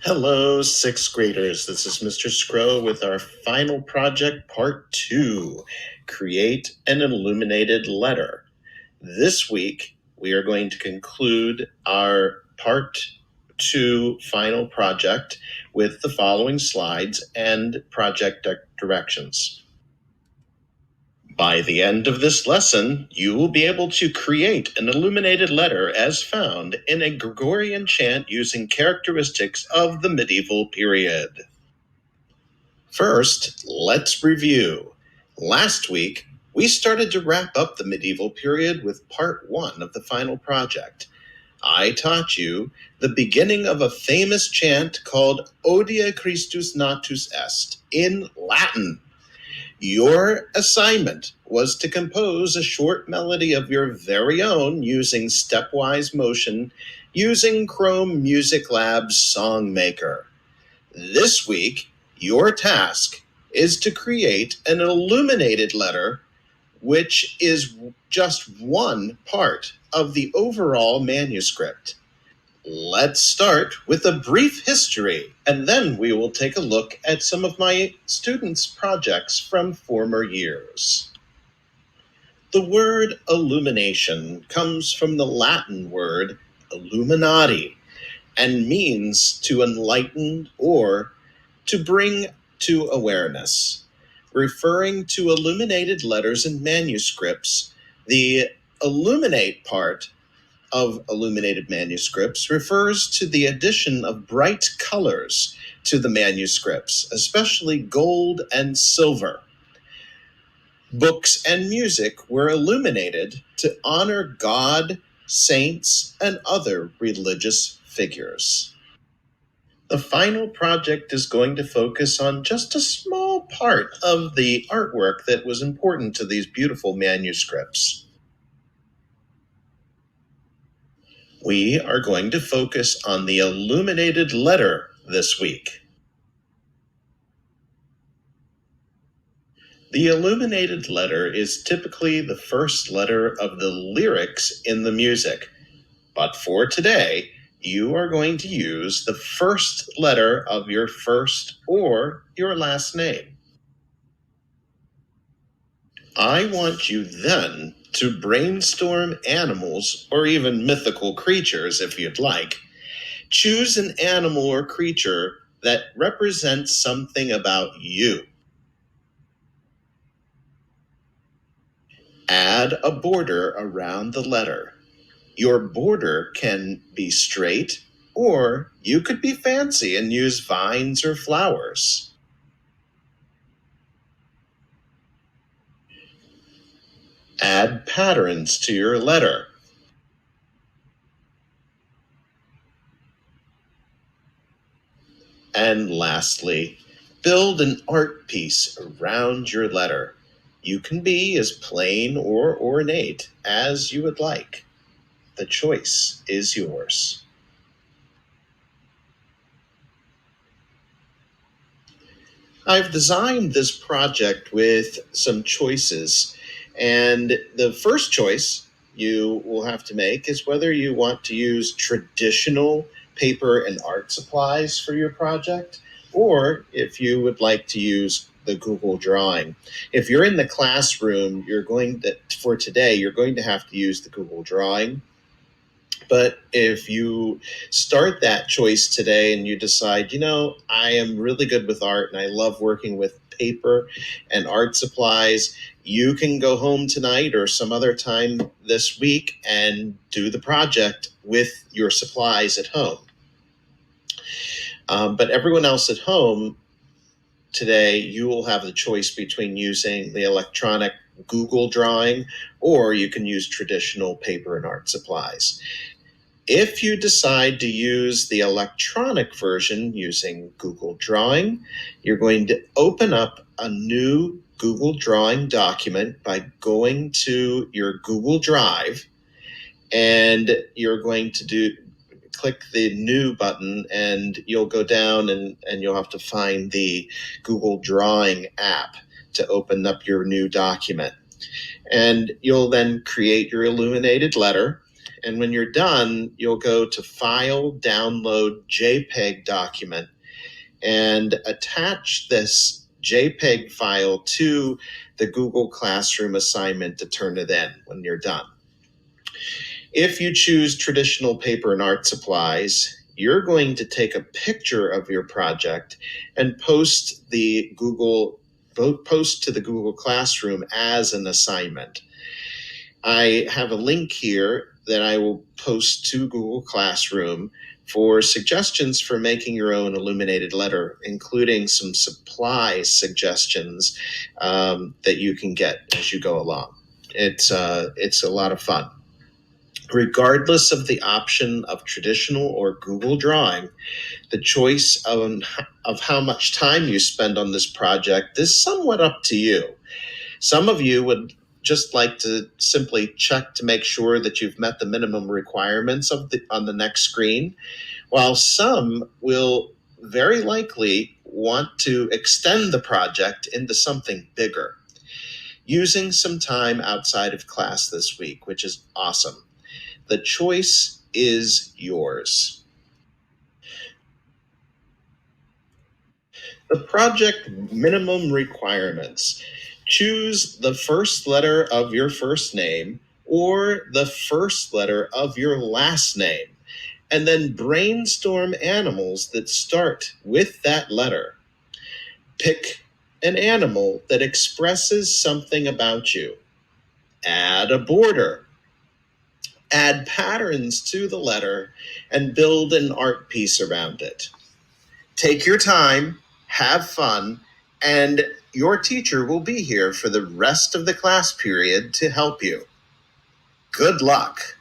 Hello, sixth graders. This is Mr. Scrow with our final project, part 2, Create an Illuminated Letter. This week, we are going to conclude our part 2 final project with the following slides and project directions. By the end of this lesson, you will be able to create an illuminated letter as found in a Gregorian chant using characteristics of the medieval period. First, let's review. Last week, we started to wrap up the medieval period with part 1 of the final project. I taught you the beginning of a famous chant called Odia Christus Natus Est in Latin. Your assignment was to compose a short melody of your very own using stepwise motion using Chrome Music Lab's Songmaker. This week, your task is to create an illuminated letter, which is just one part of the overall manuscript. Let's start with a brief history, and then we will take a look at some of my students' projects from former years. The word illumination comes from the Latin word illuminati and means to enlighten or to bring to awareness. Referring to illuminated letters and manuscripts, the illuminate part of illuminated manuscripts refers to the addition of bright colors to the manuscripts, especially gold and silver. Books and music were illuminated to honor God, saints, and other religious figures. The final project is going to focus on just a small part of the artwork that was important to these beautiful manuscripts. We are going to focus on the illuminated letter this week. The illuminated letter is typically the first letter of the lyrics in the music, but for today, you are going to use the first letter of your first or your last name. I want you then to brainstorm animals or even mythical creatures if you'd like. Choose an animal or creature that represents something about you. Add a border around the letter. Your border can be straight, or you could be fancy and use vines or flowers. Add patterns to your letter. And lastly, build an art piece around your letter. You can be as plain or ornate as you would like. The choice is yours. I've designed this project with some choices, and the first choice you will have to make is whether you want to use traditional paper and art supplies for your project, or if you would like to use the Google Drawing. If you're in the classroom, you're going to have to use the Google Drawing. But if you start that choice today and you decide, I am really good with art and I love working with paper and art supplies, you can go home tonight or some other time this week and do the project with your supplies at home. But everyone else at home today, you will have the choice between using the electronic Google Drawing, or you can use traditional paper and art supplies. If you decide to use the electronic version using Google Drawing, you're going to open up a new Google Drawing document by going to your Google Drive, and you're going to click the new button, and you'll go down and you'll have to find the Google Drawing app to open up your new document. And you'll then create your illuminated letter. And when you're done, you'll go to File, Download JPEG Document, and attach this JPEG file to the Google Classroom assignment to turn it in when you're done. If you choose traditional paper and art supplies, you're going to take a picture of your project and post to the Google Classroom as an assignment. I have a link here that I will post to Google Classroom for suggestions for making your own illuminated letter, including some supply suggestions that you can get as you go along. It's a lot of fun. Regardless of the option of traditional or Google Drawing, the choice of how much time you spend on this project is somewhat up to you. Some of you would just like to simply check to make sure that you've met the minimum requirements on the next screen, while some will very likely want to extend the project into something bigger, using some time outside of class this week, which is awesome. The choice is yours. The project minimum requirements. Choose the first letter of your first name or the first letter of your last name, and then brainstorm animals that start with that letter. Pick an animal that expresses something about you. Add a border. Add patterns to the letter and build an art piece around it. Take your time, have fun, and your teacher will be here for the rest of the class period to help you. Good luck.